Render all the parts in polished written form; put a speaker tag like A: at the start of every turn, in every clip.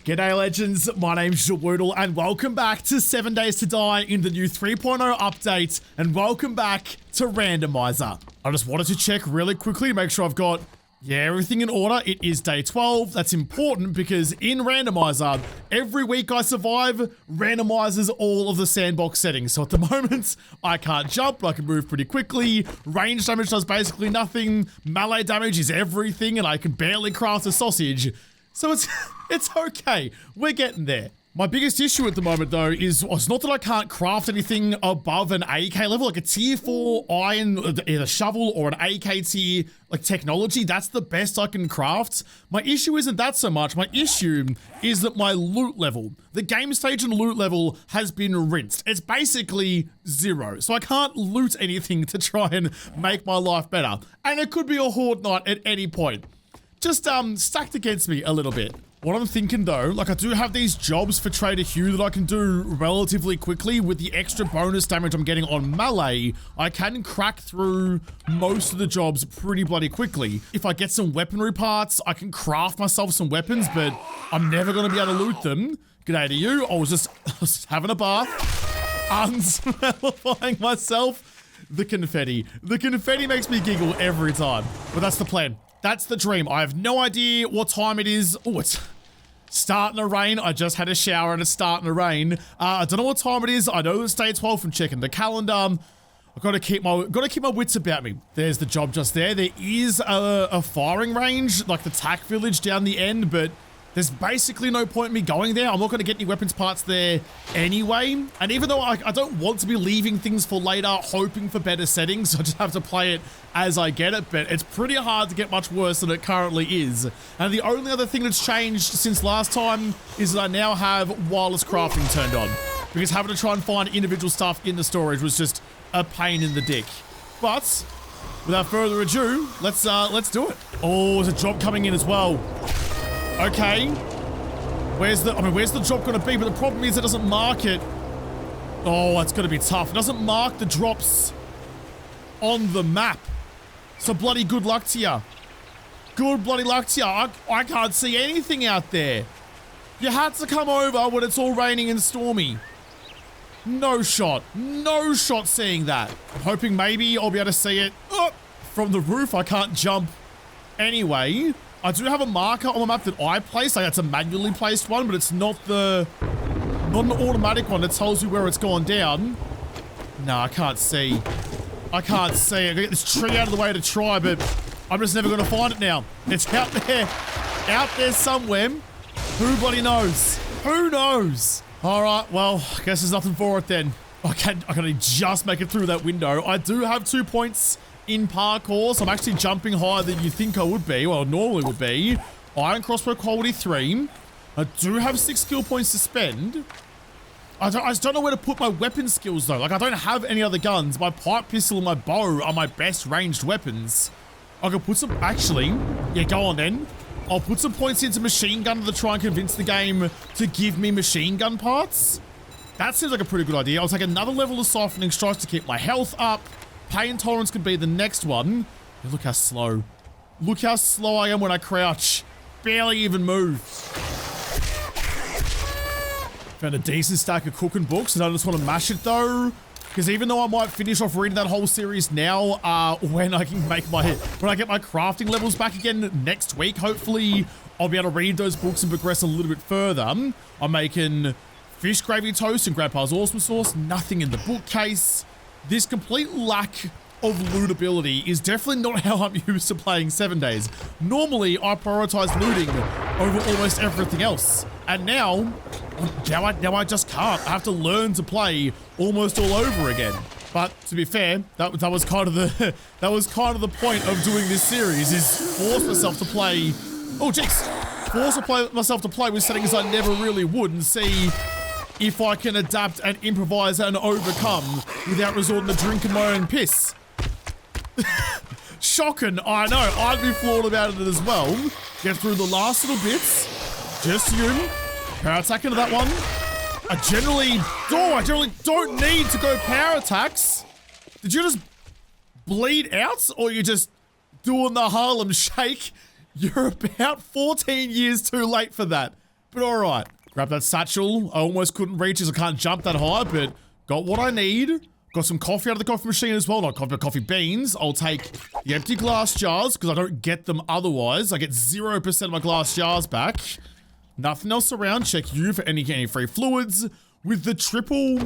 A: G'day legends, my name's JaWoodle and welcome back to 7 Days to Die in the new 3.0 update, and welcome back to Randomiser. I just wanted to check really quickly to make sure I've got everything in order. It is day 12. That's important because in Randomiser, every week I survive, randomizes all of the sandbox settings. So at the moment, I can't jump, but I can move pretty quickly. Range damage does basically nothing. Melee damage is everything, and I can barely craft a sausage. So it's okay. We're getting there. My biggest issue at the moment though is it's not that I can't craft anything above an AK level, like a tier 4 iron, either shovel or an AK tier, like technology. That's the best I can craft. My issue isn't that so much. My issue is that my loot level, the game stage and loot level has been rinsed. It's basically 0. So I can't loot anything to try and make my life better. And it could be a horde night at any point. Just stacked against me a little bit. What I'm thinking though, like I do have these jobs for Trader Hugh that I can do relatively quickly with the extra bonus damage I'm getting on melee. I can crack through most of the jobs pretty bloody quickly. If I get some weaponry parts, I can craft myself some weapons, but I'm never going to be able to loot them. G'day to you. I was just having a bath, unsmellifying myself. The confetti. The confetti makes me giggle every time, but that's the plan. That's the dream. I have no idea what time it is. Oh, it's starting to rain. I just had a shower and it's starting to rain. I don't know what time it is. I know it's day 12 from checking the calendar. I've got to keep my wits about me. There's the job just there. There is a firing range, like the tack village down the end, but there's basically no point in me going there. I'm not going to get any weapons parts there anyway. And even though I don't want to be leaving things for later, hoping for better settings, I just have to play it as I get it. But it's pretty hard to get much worse than it currently is. And the only other thing that's changed since last time is that I now have wireless crafting turned on. Because having to try and find individual stuff in the storage was just a pain in the dick. But without further ado, let's do it. Oh, there's a job coming in as well. Okay, where's the drop gonna be? But the problem is it doesn't mark it. Oh, that's gonna be tough. It doesn't mark the drops on the map. So bloody good luck to you. Good bloody luck to you. I can't see anything out there. You had to come over when it's all raining and stormy. No shot seeing that. I'm hoping maybe I'll be able to see it from the roof. I can't jump anyway. I do have a marker on the map that I placed, like it's a manually placed one, but it's not an automatic one that tells you where it's gone down. No, I can't see. I can't see. I gotta get this tree out of the way to try, but I'm just never gonna find it now. It's out there somewhere. Who bloody knows? Who knows? All right, well, I guess there's nothing for it then. I can only just make it through that window. I do have 2 points in parkour, so I'm actually jumping higher than you think I would be, well, normally would be. Iron crossbow quality 3. I do have 6 skill points to spend. I just don't know where to put my weapon skills though. Like I don't have any other guns. My pipe pistol and my bow are my best ranged weapons. I could put some, actually, yeah, go on then. I'll put some points into machine gun to try and convince the game to give me machine gun parts. That seems like a pretty good idea. I'll take another level of softening strikes to keep my health up. Pain tolerance could be the next one. Hey, look how slow. Look how slow I am when I crouch. Barely even move. Found a decent stack of cooking books, and I just want to mash it though. Because even though I might finish off reading that whole series now, when I get my crafting levels back again next week, hopefully I'll be able to read those books and progress a little bit further. I'm making fish gravy toast and Grandpa's awesome sauce. Nothing in the bookcase. This complete lack of lootability is definitely not how I'm used to playing 7 Days. Normally, I prioritize looting over almost everything else. And now I just can't. I have to learn to play almost all over again. But to be fair, that was kind of the point of doing this series, is force myself to play. Oh jeez, force myself to play with settings I never really would and see if I can adapt and improvise and overcome without resorting to drinking my own piss. Shocking, I know. I'd be flawed about it as well. Get through the last little bits. Just you. Power attack into that one. I generally don't need to go power attacks. Did you just bleed out, or you just doing the Harlem Shake? You're about 14 years too late for that. But all right. Grab that satchel. I almost couldn't reach as I can't jump that high, but got what I need. Got some coffee out of the coffee machine as well. Not coffee, but coffee beans. I'll take the empty glass jars because I don't get them otherwise. I get 0% of my glass jars back. Nothing else around. Check you for any free fluids. With the triple,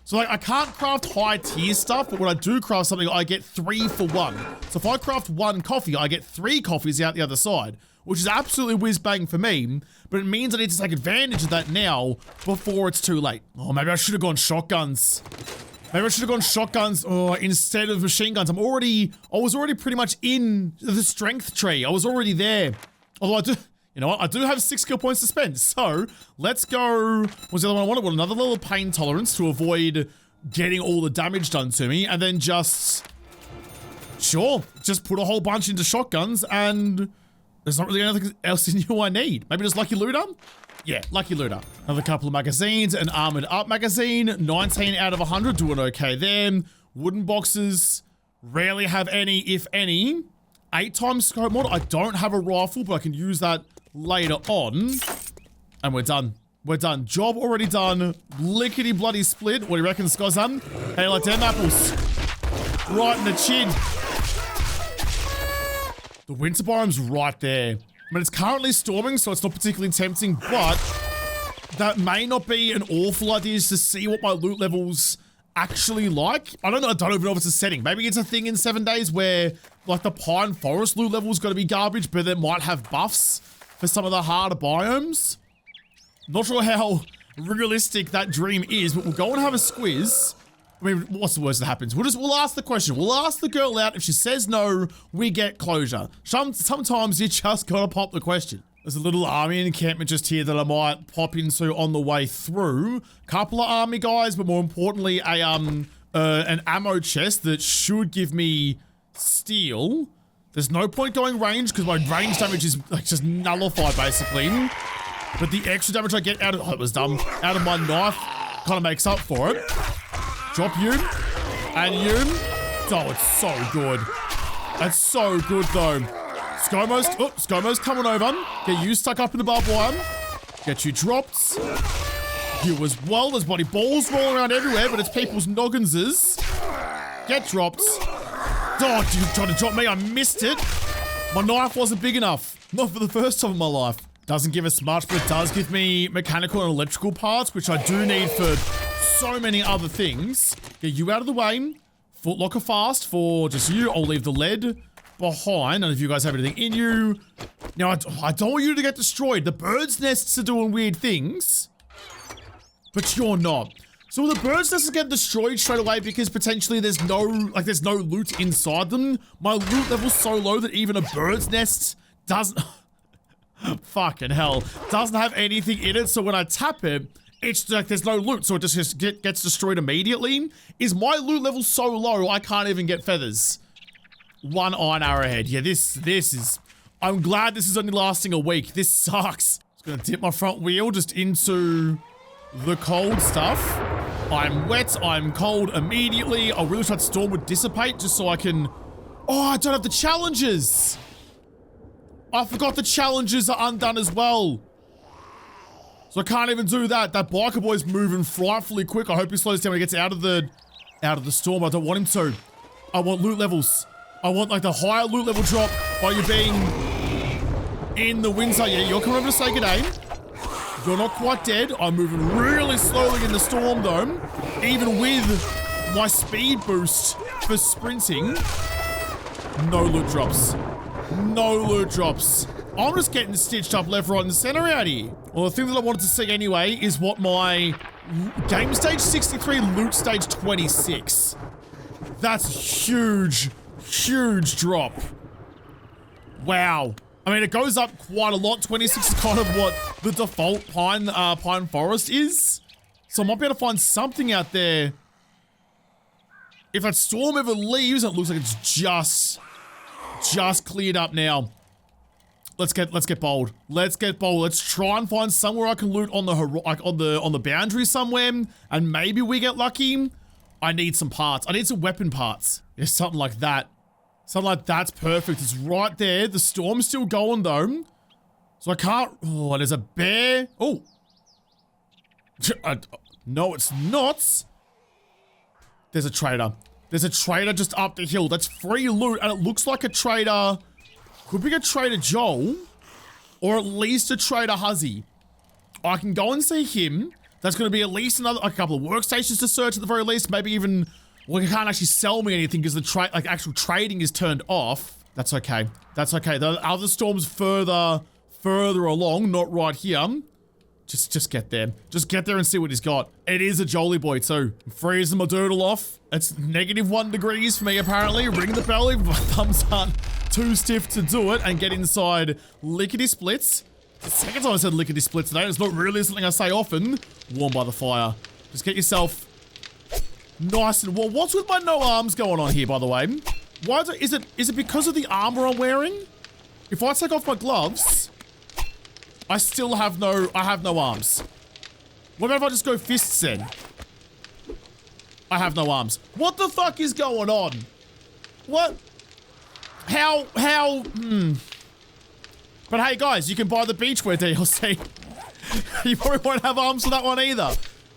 A: so like I can't craft high tier stuff, but when I do craft something, I get 3 for 1. So if I craft 1 coffee, I get 3 coffees out the other side, which is absolutely whiz bang for me, but it means I need to take advantage of that now before it's too late. Oh, maybe I should have gone shotguns. Maybe I should have gone shotguns instead of machine guns. I was already pretty much in the strength tree. I was already there. Although you know what? I do have 6 skill points to spend. So let's go. What's the other one I wanted? Well, another level of pain tolerance to avoid getting all the damage done to me. And then just put a whole bunch into shotguns and there's not really anything else in you I need. Maybe just lucky looter? Yeah, lucky looter. Another couple of magazines, an armored up magazine, 19 out of 100, doing okay there. Wooden boxes, rarely have any, if any. 8 times scope mod. I don't have a rifle, but I can use that later on. And we're done. We're done. Job already done. Lickety bloody split. What do you reckon, Scozan? Hey, like 10 apples. Right in the chin. The winter biome's right there. I mean, it's currently storming, so it's not particularly tempting, but that may not be an awful idea to see what my loot levels actually like. I don't even know if it's a setting. Maybe it's a thing in 7 days where like the pine forest loot level's got to be garbage, but it might have buffs for some of the harder biomes. Not sure how realistic that dream is, but we'll go and have a squiz. I mean, what's the worst that happens? We'll ask the question. We'll ask the girl out. If she says no, we get closure. Sometimes you just gotta pop the question. There's a little army encampment just here that I might pop into on the way through. Couple of army guys, but more importantly, an ammo chest that should give me steel. There's no point going range because my range damage is like just nullified basically. But the extra damage I get out of, it was dumb, out of my knife kind of makes up for it. Drop you and you. Oh, it's so good. That's so good though. ScoMo's coming over. Get you stuck up in the barbed wire. Get you dropped. You as well. There's bloody balls rolling around everywhere, but it's people's nogginses. Get dropped. Oh, you tried to drop me. I missed it. My knife wasn't big enough. Not for the first time in my life. Doesn't give us much, but it does give me mechanical and electrical parts, which I do need for so many other things. Get you out of the way. Footlocker fast for just you. I'll leave the lead behind. None of you guys have anything in you. Now, I don't want you to get destroyed. The bird's nests are doing weird things, but you're not. So the bird's nests get destroyed straight away because potentially there's no loot inside them. My loot level's so low that even a bird's nest doesn't, fucking hell, doesn't have anything in it. So when I tap it, it's like there's no loot, so it just gets destroyed immediately. Is my loot level so low I can't even get feathers? 1 iron arrowhead. Yeah, this is, I'm glad this is only lasting a week. This sucks. Just gonna dip my front wheel just into the cold stuff. I'm wet, I'm cold immediately. I really wish that storm would dissipate just so I can, oh, I don't have the challenges. I forgot the challenges are undone as well. So I can't even do that. That biker boy's moving frightfully quick. I hope he slows down when he gets out of the storm. I don't want him to. I want loot levels. I want like the higher loot level drop while you're being in the windside. Yeah, you're coming over to say good day. You're not quite dead. I'm moving really slowly in the storm though. Even with my speed boost for sprinting. No loot drops. No loot drops. I'm just getting stitched up left, right, and center out here. Well, the thing that I wanted to see anyway is what my game stage 63, loot stage 26. That's huge, huge drop. Wow. I mean, it goes up quite a lot. 26 is kind of what the default pine forest is. So I might be able to find something out there. If that storm ever leaves, it looks like it's just cleared up now. Let's get bold. Let's get bold. Let's try and find somewhere I can loot on the boundary somewhere, and maybe we get lucky. I need some parts. I need some weapon parts. Yeah, something like that. Something like that's perfect. It's right there. The storm's still going though. So I can't, oh, there's a bear. Oh. No, it's not. There's a trader. There's a trader just up the hill. That's free loot, and it looks like a trader. Could be a Trader Joel, or at least a Trader Huzzy. I can go and see him. That's going to be at least another, like a couple of workstations to search at the very least. Maybe even, well, he can't actually sell me anything because the actual trading is turned off. That's okay. That's okay. The other storm's further along, not right here. Just get there. Just get there and see what he's got. It is a Jolly Boy too. I'm freezing my doodle off. It's -1 degrees for me apparently. Ring the bell if my thumbs aren't too stiff to do it and get inside lickety splits. The second time I said lickety splits today. It's not really something I say often. Warm by the fire. Just get yourself nice and warm. What's with my no arms going on here, by the way? Why is it because of the armor I'm wearing? If I take off my gloves, I still have no arms. What about if I just go fists then? I have no arms. What the fuck is going on? What? How? But hey guys, you can buy the beachwear DLC. You probably won't have arms for that one either.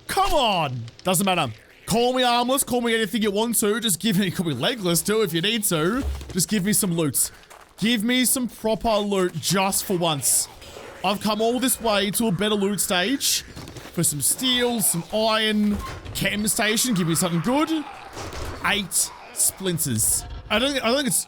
A: Come on. Doesn't matter. Call me armless, call me anything you want to. Just give me, call me legless too if you need to. Just give me some loot. Give me some proper loot just for once. I've come all this way to a better loot stage for some steel, some iron, chem station. Give me something good. 8 splinters. I don't think it's,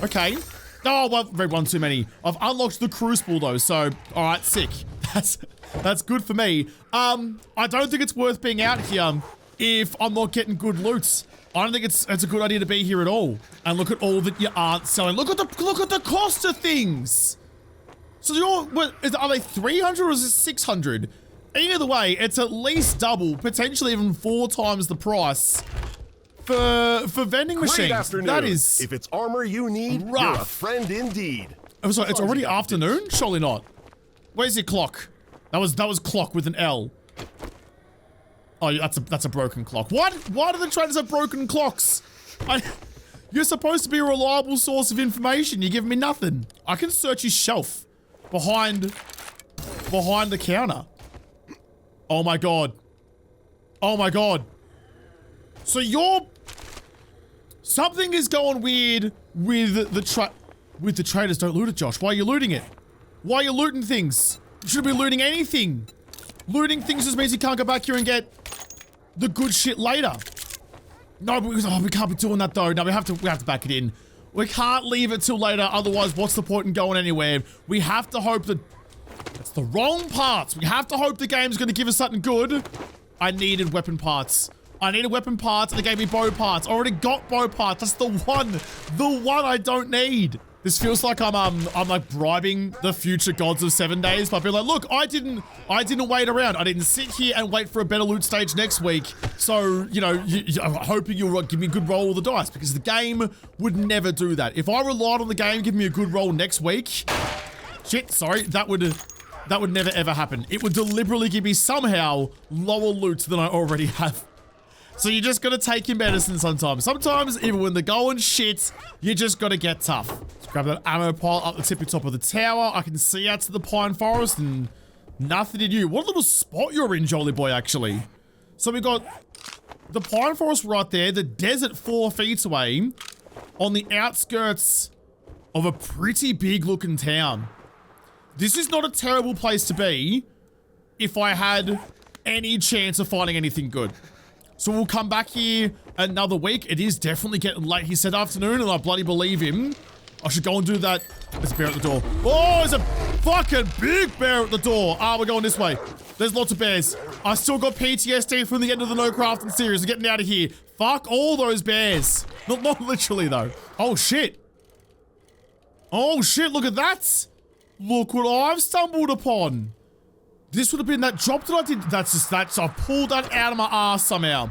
A: okay. Oh, well, read one too many. I've unlocked the Crucible though, so, all right, sick. That's good for me. I don't think it's worth being out here if I'm not getting good loot. I don't think it's a good idea to be here at all. And look at all that you aren't selling. Look at the cost of things. So are they 300 or is it 600? Either way, it's at least double, potentially even 4 times the price for vending machines.
B: Afternoon.
A: That is,
B: if it's armor you need,
A: rough.
B: You're a friend indeed.
A: I'm sorry, it's already afternoon? Surely not. Where's your clock? That was clock with an L. Oh, that's a broken clock. What? Why do the traders have broken clocks? You're supposed to be a reliable source of information. You give me nothing. I can search his shelf behind the counter. Oh my god. Oh my god. So something is going weird with the traders. Don't loot it, Josh. Why are you looting it? Why are you looting things? You shouldn't be looting anything. Looting things just means you can't go back here and get the good shit later. No, because we can't be doing that though. No, we have to back it in. We can't leave it till later. Otherwise, what's the point in going anywhere? We have to hope that it's the wrong parts. We have to hope the game's going to give us something good. I needed weapon parts. I needed weapon parts and they gave me bow parts. I already got bow parts. That's the one I don't need. This feels like I'm like bribing the future gods of 7 days by being like, look, I didn't wait around. I didn't sit here and wait for a better loot stage next week. So, you know, I'm hoping you'll give me a good roll of the dice because the game would never do that. If I relied on the game giving me a good roll next week, shit, sorry, that would never ever happen. It would deliberately give me somehow lower loot than I already have. So you just gotta take your medicine sometimes. Sometimes, even when they're going shit, you just gotta get tough. Let's grab that ammo pile up the tippy top of the tower. I can see out to the pine forest and nothing to do. What little spot you're in, Jolly Boy, actually. So we got the pine forest right there, the desert 4 feet away, on the outskirts of a pretty big looking town. This is not a terrible place to be if I had any chance of finding anything good. So we'll come back here another week. It is definitely getting late. He said afternoon and I bloody believe him. I should go and do that. There's a bear at the door. Oh, there's a fucking big bear at the door. We're going this way. There's lots of bears. I still got PTSD from the end of the No Crafting series. We're getting out of here. Fuck all those bears. Not literally though. Oh shit. Oh shit, look at that. Look what I've stumbled upon. This would have been that drop that I did. I pulled that out of my ass somehow.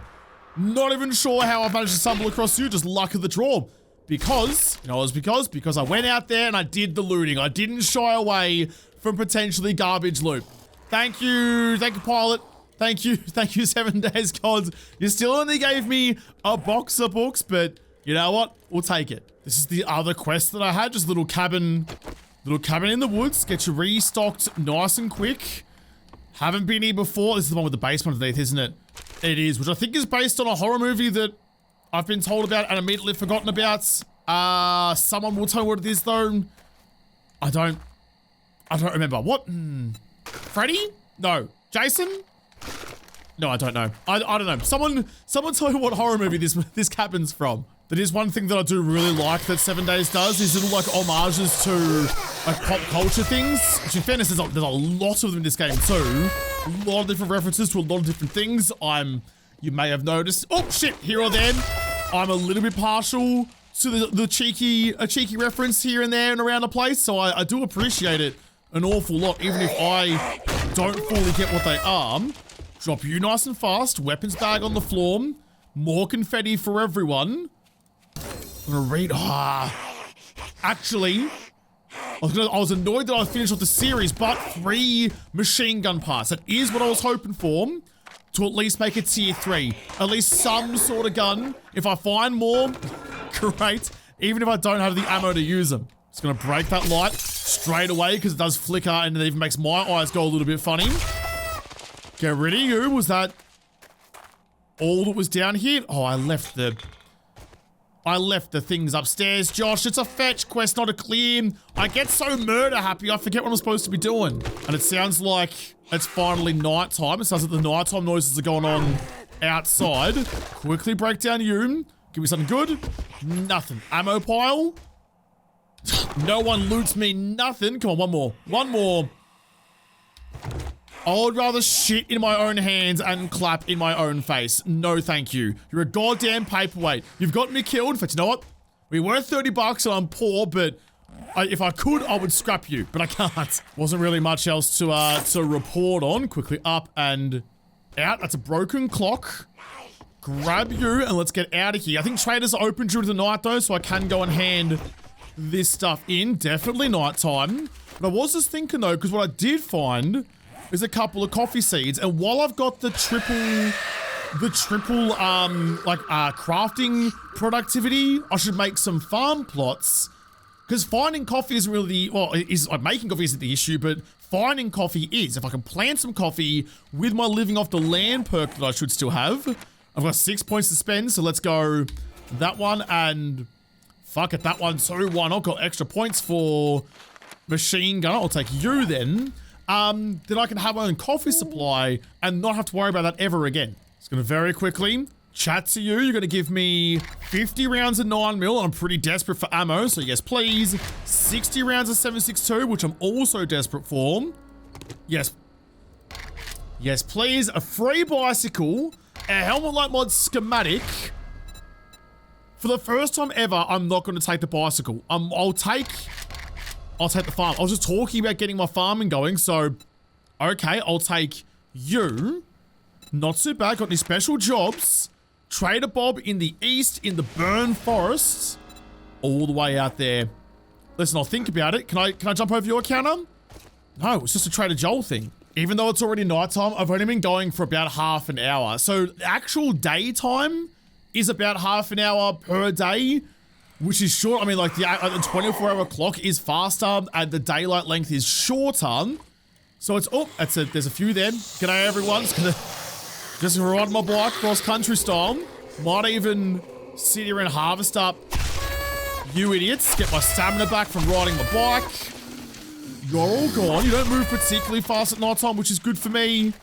A: Not even sure how I managed to stumble across you. Just luck of the draw. Because, you know, it was because I went out there and I did the looting. I didn't shy away from potentially garbage loot. Thank you, pilot. Thank you, 7 days gods. You still only gave me a box of books, but you know what? We'll take it. This is the other quest that I had, just a little cabin Little cabin in the woods. Get you restocked nice and quick. Haven't been here before. This is the one with the basement underneath, isn't it? It is, which I think is based on a horror movie that I've been told about and immediately forgotten about. Someone will tell me what it is though. I don't remember. What? Freddy? No. Jason? No, I don't know. I don't know. Someone tell me what horror movie this cabin's from. That is one thing that I do really like that 7 Days does, is little like homages to like pop culture things. Which in fairness, there's a lot of them in this game too. A lot of different references to a lot of different things. You may have noticed, oh shit, here or then, I'm a little bit partial to the cheeky reference here and there and around the place. So I do appreciate it an awful lot, even if I don't fully get what they are. Drop you nice and fast. Weapons bag on the floor. More confetti for everyone. I'm gonna read. Actually, I was annoyed that I finished off the series, but 3 machine gun parts. That is what I was hoping for, to at least make it tier 3. At least some sort of gun. If I find more, great. Even if I don't have the ammo to use them. Just gonna break that light straight away because it does flicker and it even makes my eyes go a little bit funny. Get rid of you. Was that all that was down here? Oh, I left the things upstairs, Josh. It's a fetch quest, not a clear. I get so murder happy, I forget what I'm supposed to be doing. And it sounds like it's finally nighttime. It sounds like the nighttime noises are going on outside. Quickly break down you. Give me something good. Nothing. Ammo pile. No one loots me nothing. Come on, one more. One more. I would rather shit in my own hands and clap in my own face. No, thank you. You're a goddamn paperweight. You've got me killed. But you know what? We were 30 bucks and I'm poor, but if I could, I would scrap you, but I can't. Wasn't really much else to report on. Quickly up and out. That's a broken clock. Grab you and let's get out of here. I think traders are open during the night though, so I can go and hand this stuff in. Definitely nighttime. But I was just thinking though, because what I did find is a couple of coffee seeds, and while I've got the triple crafting productivity, I should make some farm plots, because finding coffee isn't really, well, is like making coffee isn't the issue, but finding coffee is. If I can plant some coffee with my living off the land perk that I should still have, I've got 6 points to spend, so let's go that one, and fuck it, that one too. Why not? Got extra points for machine gun. I'll take you then. Then I can have my own coffee supply and not have to worry about that ever again. Just gonna very quickly chat to you. You're gonna give me 50 rounds of 9mm, and I'm pretty desperate for ammo, so yes please. 60 rounds of 7.62, which I'm also desperate for. Yes. Yes please. A free bicycle, a helmet light mod schematic. For the first time ever, I'm not gonna take the bicycle. I'll take the farm. I was just talking about getting my farming going, so okay, I'll take you. Not too bad. Got any special jobs? Trader Bob in the east, in the Burn Forest, all the way out there. Listen, I'll think about it. Can I jump over your counter? No, it's just a Trader Joel thing. Even though it's already nighttime, I've only been going for about half an hour. So the actual daytime is about half an hour per day, which is short. I mean, like the 24-hour clock is faster and the daylight length is shorter. So it's, oh, there's a few there. G'day everyone. Just ride my bike cross country style. Might even sit here and harvest up you idiots. Get my stamina back from riding my bike. You're all gone. You don't move particularly fast at night time, which is good for me.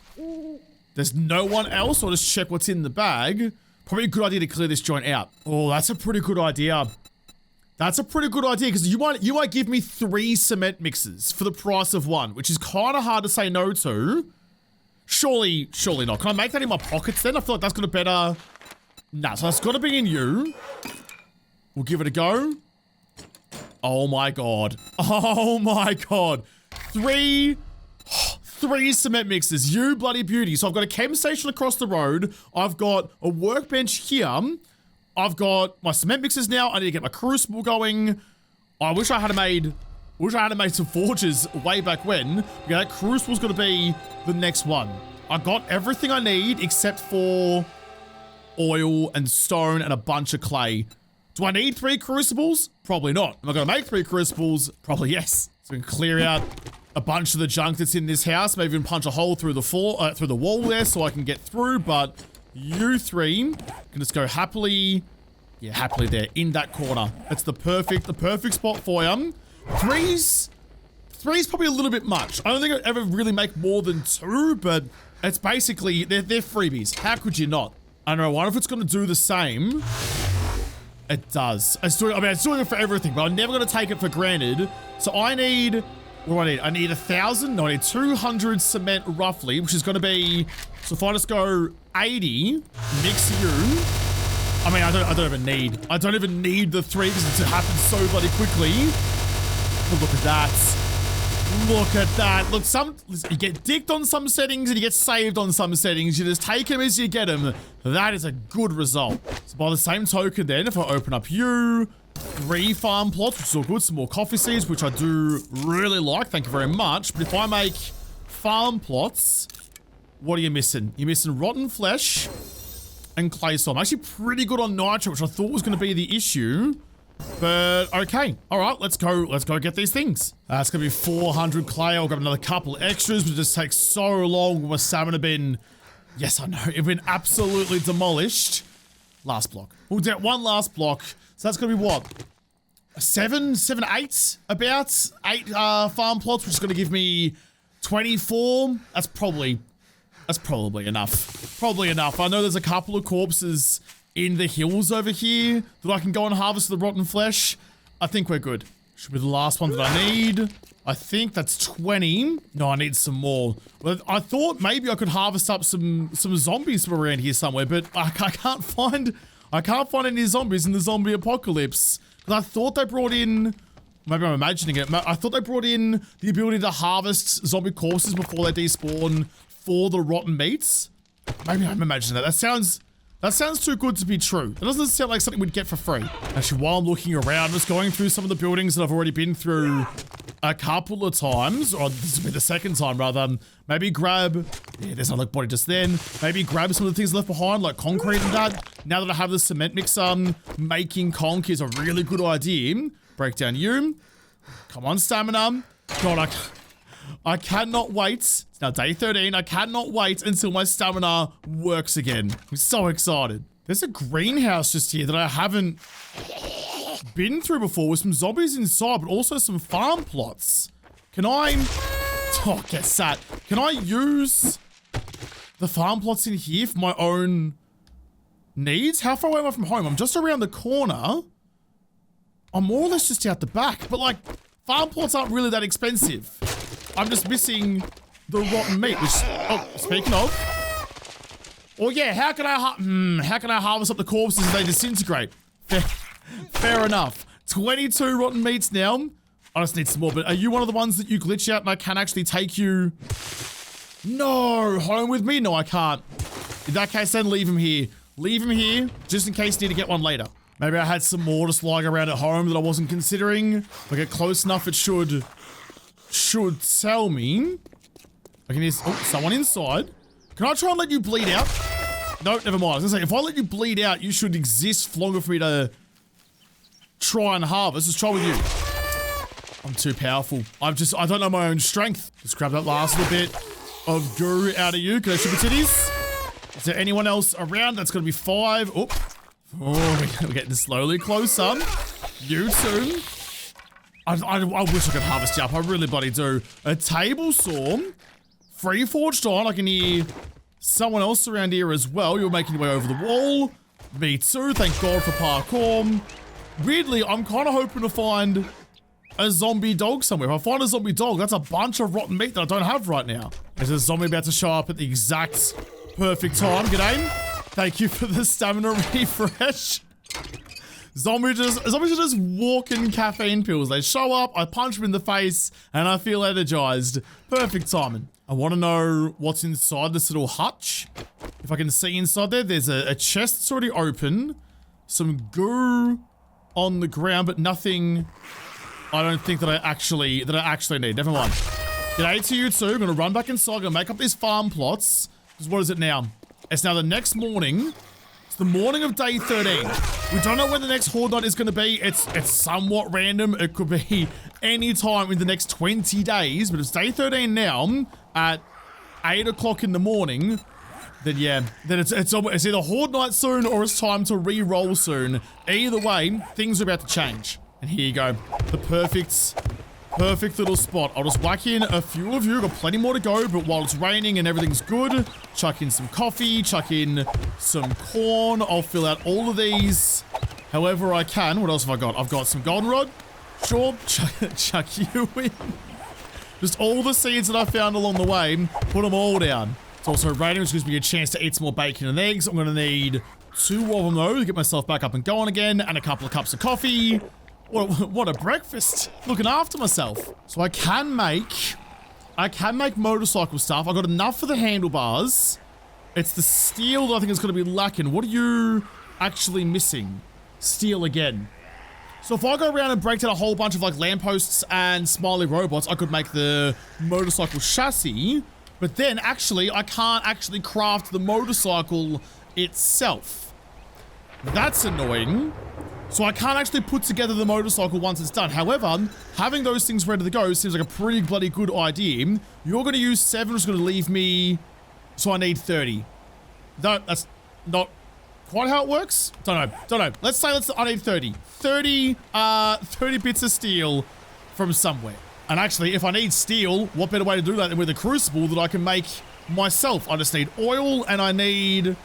A: There's no one else. I'll just check what's in the bag. Probably a good idea to clear this joint out. Oh, that's a pretty good idea. That's a pretty good idea, because you might give me 3 cement mixes for the price of 1, which is kind of hard to say no to. Surely not. Can I make that in my pockets then? I feel like that's got a better... Nah, so that's got to be in you. We'll give it a go. Oh my god. Oh my god. 3 cement mixes. You bloody beauty. So I've got a chem station across the road. I've got a workbench here. I've got my cement mixes now. I need to get my crucible going. I wish I had made some forges way back when. Yeah, that crucible's gonna be the next one. I got everything I need except for oil and stone and a bunch of clay. Do I need 3 crucibles? Probably not. Am I gonna make 3 crucibles? Probably yes. we can clear out a bunch of the junk that's in this house. Maybe even punch a hole through the floor, through the wall there so I can get through. But you three can just go happily, yeah, happily there in that corner. That's the perfect spot for you. Three's probably a little bit much. I don't think I'd ever really make more than 2, but it's basically, they're freebies. How could you not? I don't know, I wonder if it's going to do the same. It does. It's doing it for everything, but I'm never going to take it for granted. So I need, what do I need? I need 1,000, no, I need 200 cement roughly, which is going to be, so if I just go 80, mix you. I mean, I don't even need the 3 because it happens so bloody quickly. But look at that. Look at that. Look, you get dicked on some settings and you get saved on some settings. You just take them as you get them. That is a good result. So by the same token then, if I open up you, 3 farm plots, which is all good, some more coffee seeds, which I do really like. Thank you very much. But if I make farm plots, what are you missing? You're missing rotten flesh and clay soil. I'm actually pretty good on nitro, which I thought was going to be the issue. But okay, all right, let's go get these things. It's gonna be 400 clay. I'll grab another couple extras, but it just takes so long. My salmon have been, yes, I know, it's been absolutely demolished. Last block. We'll do one last block. So that's gonna be what? 8 about 8 farm plots, which is gonna give me 24. That's probably enough. Probably enough. I know there's a couple of corpses in the hills over here that I can go and harvest the rotten flesh. I think we're good. Should be the last one that I need. I think that's 20. No, I need some more. But I thought maybe I could harvest up some zombies from around here somewhere, but I can't find any zombies in the zombie apocalypse. And I thought they brought in, maybe I'm imagining it, I thought they brought in the ability to harvest zombie corpses before they despawn for the rotten meats. Maybe I'm imagining that. That sounds too good to be true. That doesn't sound like something we'd get for free. Actually, while I'm looking around, just going through some of the buildings that I've already been through a couple of times, or this will be the second time rather, maybe grab, yeah, there's another body just then. Maybe grab some of the things left behind, like concrete and that. Now that I have the cement mixer, making conch is a really good idea. Break down you. Come on, stamina. God, I cannot wait. It's now day 13. I cannot wait until my stamina works again. I'm so excited. There's a greenhouse just here that I haven't been through before with some zombies inside, but also some farm plots. Can I... Oh, guess that. Can I use the farm plots in here for my own needs? How far away am I from home? I'm just around the corner. I'm more or less just out the back, but like, farm plots aren't really that expensive. I'm just missing the rotten meat, which, oh, speaking of. Well, yeah, how can I harvest up the corpses as they disintegrate? Fair enough. 22 rotten meats now. I just need some more, but are you one of the ones that you glitch out and I can actually take you? No, home with me? No, I can't. In that case, then leave him here. Leave him here, just in case you need to get one later. Maybe I had some more just lying around at home that I wasn't considering. If I get close enough, it should tell me. I can hear, oh, someone inside. Can I try and let you bleed out? No, never mind. I was gonna say, if I let you bleed out, you should exist longer for me to try and harvest. Let's try with you. I'm too powerful. I don't know my own strength. Let's grab that last little bit of goo out of you. Can I sugar titties? Is there anyone else around? That's gonna be 5. Oh, we're getting slowly closer. You too. I wish I could harvest you up. I really bloody do. A table saw. Free forged on. I can hear someone else around here as well. You're making your way over the wall. Me too. Thank God for parkour. Weirdly, I'm kind of hoping to find a zombie dog somewhere. If I find a zombie dog, that's a bunch of rotten meat that I don't have right now. There's a zombie about to show up at the exact perfect time. G'day. Thank you for the stamina refresh. Zombies are just walking caffeine pills. They show up, I punch them in the face, and I feel energized. Perfect timing. I want to know what's inside this little hutch. If I can see inside there, there's a chest that's already open. Some goo on the ground, but nothing I don't think that I actually need. Never mind. G'day to you too. I'm gonna run back inside, gonna make up these farm plots. Because what is it now? It's now the next morning. It's the morning of day 13. We don't know when the next Horde night is going to be. It's somewhat random. It could be any time in the next 20 days, but it's day 13 now at 8 o'clock in the morning. Then yeah, then it's either Horde night soon or it's time to re-roll soon. Either way, things are about to change. And here you go, the perfect little spot. I'll just whack in a few of you. Got plenty more to go, but while it's raining and everything's good, chuck in some coffee, chuck in some corn. I'll fill out all of these however I can. What else have I got? I've got some goldenrod. Sure, chuck you in. Just all the seeds that I found along the way, put them all down. It's also raining, which gives me a chance to eat some more bacon and eggs. I'm going to need 2 of them though to get myself back up and going again, and a couple of cups of coffee. What a breakfast. Looking after myself. So I can make motorcycle stuff. I got enough for the handlebars. It's the steel that I think is going to be lacking. What are you actually missing? Steel again. So if I go around and break down a whole bunch of like lampposts and smiley robots, I could make the motorcycle chassis. But then actually, I can't actually craft the motorcycle itself. That's annoying. So I can't actually put together the motorcycle once it's done. However, having those things ready to go seems like a pretty bloody good idea. You're going to use 7, which is going to leave me... So I need 30. That's not quite how it works. Don't know. Let's say I need 30. 30 bits of steel from somewhere. And actually, if I need steel, what better way to do that than with a Crucible that I can make myself? I just need oil and I need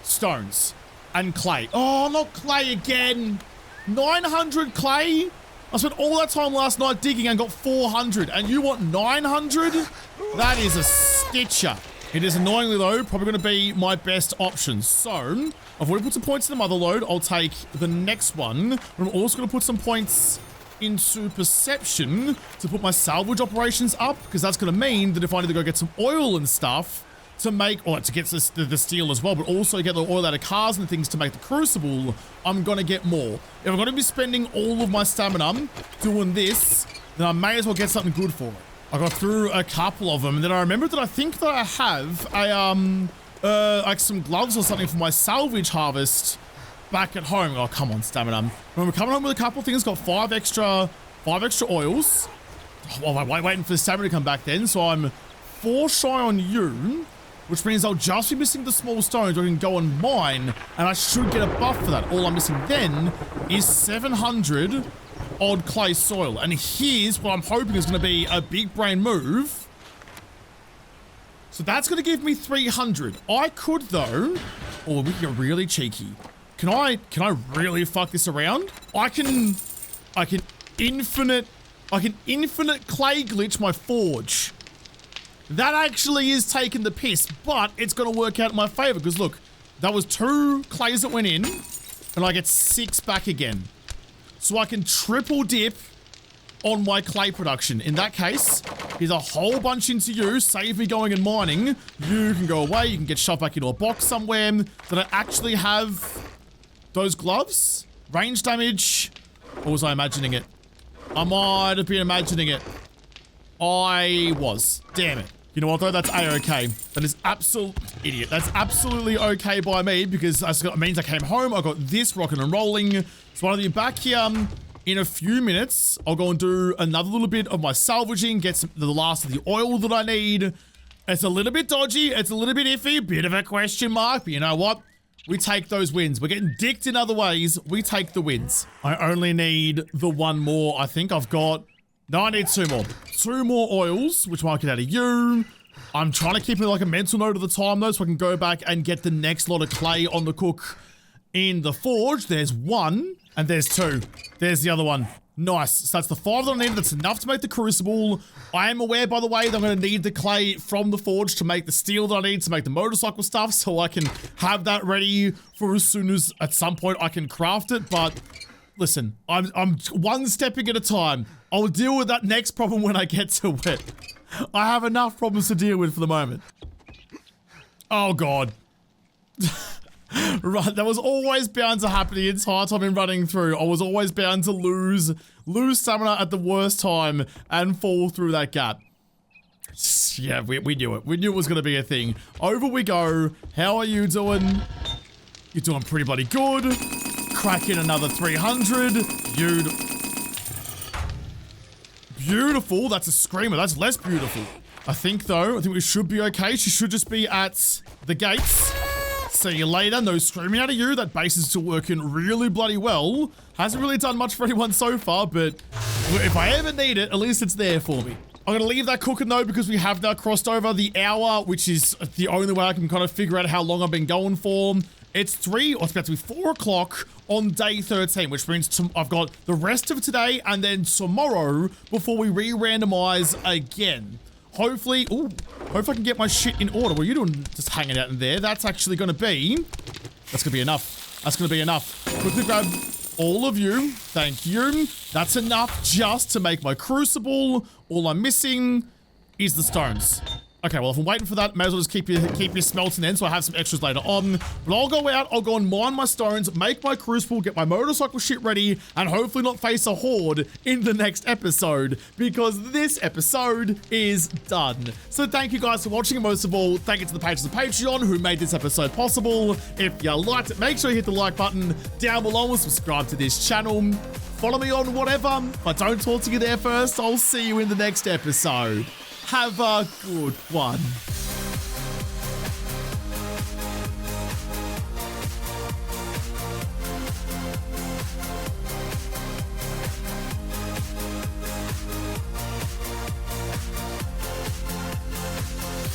A: stones and clay. Oh, not clay again. 900 clay? I spent all that time last night digging and got 400. And you want 900? That is a stitcher. It is annoyingly though, probably going to be my best option. So, I've already put some points in the mother load. I'll take the next one. I'm also going to put some points into perception to put my salvage operations up, because that's going to mean that if I need to go get some oil and stuff to make, or to get the steel as well, but also get the oil out of cars and things to make the Crucible, I'm going to get more. If I'm going to be spending all of my stamina doing this, then I may as well get something good for it. I got through a couple of them, and then I remembered that I think that I have a, like some gloves or something for my salvage harvest back at home. Oh, come on, stamina. When we're coming home with a couple of things, got 5 extra oils. Oh, I'm waiting for the stamina to come back then, so I'm 4 shy on you, which means I'll just be missing the small stones. I can go and mine, and I should get a buff for that. All I'm missing then is 700 odd clay soil, and here's what I'm hoping is going to be a big brain move. So that's going to give me 300. I could though, or we can get really cheeky. Can I really fuck this around? I can infinite clay glitch my forge. That actually is taking the piss, but it's going to work out in my favor, because look, that was 2 clays that went in, and I get 6 back again. So I can triple dip on my clay production. In that case, here's a whole bunch into you. Save me going and mining. You can go away. You can get shoved back into a box somewhere. Did I actually have those gloves? Range damage? Or was I imagining it? I might have been imagining it. I was. Damn it. You know what though? That's A-okay. That is idiot. That's absolutely okay by me, because that means I came home. I got this rocking and rolling. So I'll be back here in a few minutes. I'll go and do another little bit of my salvaging, get the last of the oil that I need. It's a little bit dodgy. It's a little bit iffy. Bit of a question mark, but you know what? We take those wins. We're getting dicked in other ways. We take the wins. I only need the 1 more. I think I've got... No, I need 2 more. 2 more oils, which might get out of you. I'm trying to keep it like a mental note of the time though, so I can go back and get the next lot of clay on the cook in the forge. There's 1, and there's 2. There's the other one. Nice. So that's the 5 that I need. That's enough to make the Crucible. I am aware, by the way, that I'm going to need the clay from the forge to make the steel that I need to make the motorcycle stuff, so I can have that ready for as soon as at some point I can craft it. But listen, I'm 1 stepping at a time. I'll deal with that next problem when I get to it. I have enough problems to deal with for the moment. Oh god. Right, that was always bound to happen the entire time I'm running through. I was always bound to lose stamina at the worst time and fall through that gap. Yeah, we knew it. We knew it was going to be a thing. Over we go. How are you doing? You're doing pretty bloody good. Crack in another 300. Beautiful. That's a screamer. That's less beautiful. I think, though, we should be okay. She should just be at the gates. See you later. No screaming out of you. That base is still working really bloody well. Hasn't really done much for anyone so far, but if I ever need it, at least it's there for me. I'm going to leave that cooking, though, because we have now crossed over the hour, which is the only way I can kind of figure out how long I've been going for. It's 3, or it's about to be 4 o'clock on day 13, which means I've got the rest of today and then tomorrow before we re-randomize again. Hopefully I can get my shit in order. What are you doing just hanging out in there? That's actually going to be... That's going to be enough. That's going to be enough. Quickly grab all of you. Thank you. That's enough just to make my Crucible. All I'm missing is the stones. Okay, well, if I'm waiting for that, may as well just keep you smelting then, so I have some extras later on. But I'll go out, I'll go and mine my stones, make my Crucible, get my motorcycle shit ready, and hopefully not face a horde in the next episode, because this episode is done. So thank you guys for watching, and most of all, thank you to the patrons of Patreon who made this episode possible. If you liked it, make sure you hit the like button down below and subscribe to this channel. Follow me on whatever. If I don't talk to you there first, I'll see you in the next episode. Have a good one.